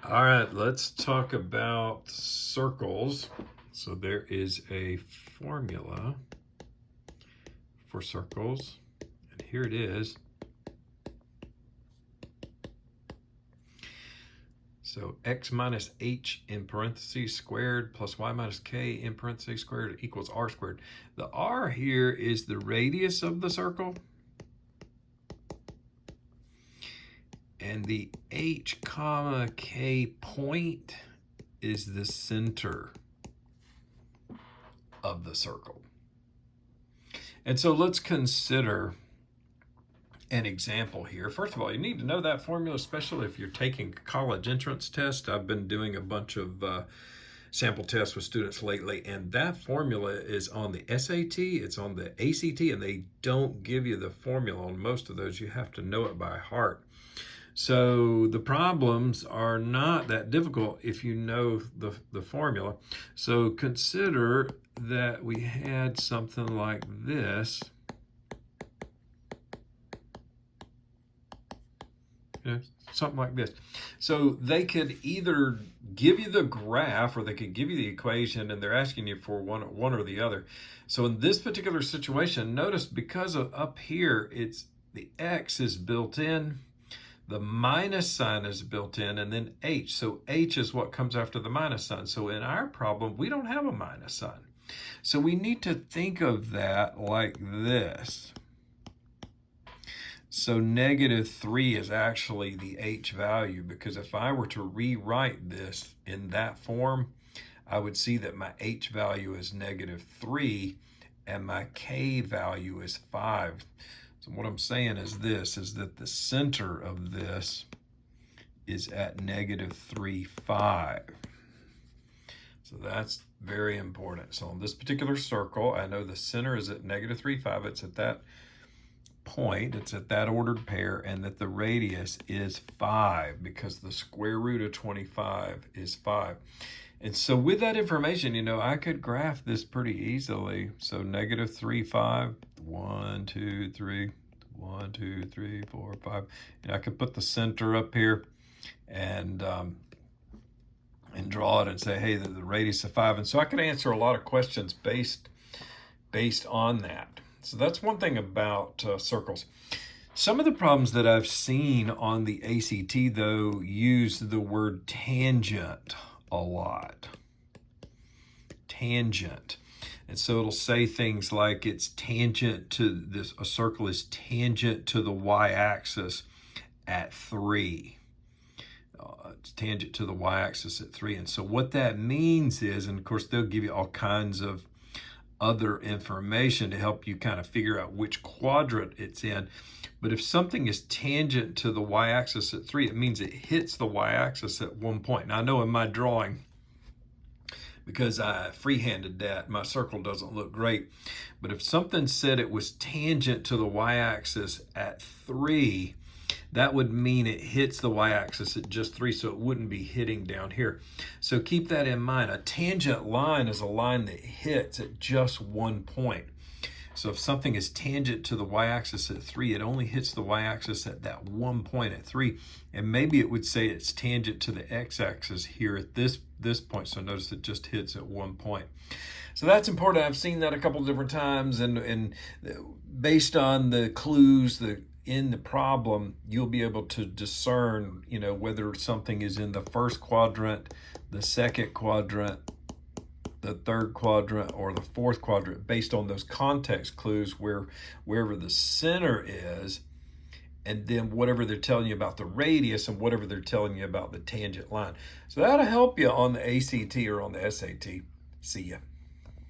All right, let's talk about circles. So there is a formula for circles, and here it is. So x minus h in parentheses squared plus y minus k in parentheses squared equals r squared. The r here is the radius of the circle, and the h comma k point is the center of the circle. And so let's consider an example here. First of all, you need to know that formula, especially if you're taking a college entrance test. I've been doing a bunch of sample tests with students lately, and that formula is on the SAT, it's on the ACT, and they don't give you the formula on most of those. You have to know it by heart. So the problems are not that difficult if you know the formula. So consider that we had something like this. Something like this. So they could either give you the graph or they could give you the equation, and they're asking you for one or the other. So in this particular situation, notice because of up here, it's the x is built in, the minus sign is built in, and then h. So h is what comes after the minus sign. So in our problem, we don't have a minus sign. So we need to think of that like this. So -3 is actually the h value, because if I were to rewrite this in that form, I would see that my h value is -3 and my k value is 5. So what I'm saying is this, is that the center of this is at -3, 5. So that's very important. So on this particular circle, I know the center is at -3, 5. It's at that point, it's at that ordered pair, and that the radius is 5 because the square root of 25 is 5. And so with that information, I could graph this pretty easily. So -3, 5, 1, 2, 3, 1, 2, 3, 4, 5. And I could put the center up here and draw it and say, hey, the radius of 5. And so I could answer a lot of questions based on that. So that's one thing about circles. Some of the problems that I've seen on the ACT, though, use the word tangent a lot. Tangent. And so it'll say things like it's tangent to this, a circle is tangent to the y-axis at 3. It's tangent to the y-axis at 3. And so what that means is, and of course they'll give you all kinds of other information to help you kind of figure out which quadrant it's in. But if something is tangent to the y-axis at 3, it means it hits the y-axis at one point. Now I know in my drawing, because I freehanded that, my circle doesn't look great. But if something said it was tangent to the y-axis at 3, that would mean it hits the y-axis at just 3, so it wouldn't be hitting down here. So keep that in mind. A tangent line is a line that hits at just one point. So if something is tangent to the y-axis at 3, it only hits the y-axis at that one point at 3. And maybe it would say it's tangent to the x-axis here at this point. So notice it just hits at one point. So that's important. I've seen that a couple of different times, and based on the clues in the problem, you'll be able to discern, whether something is in the first quadrant, the second quadrant, the third quadrant, or the fourth quadrant, based on those context clues wherever the center is, and then whatever they're telling you about the radius and whatever they're telling you about the tangent line. So that'll help you on the ACT or on the SAT. See ya.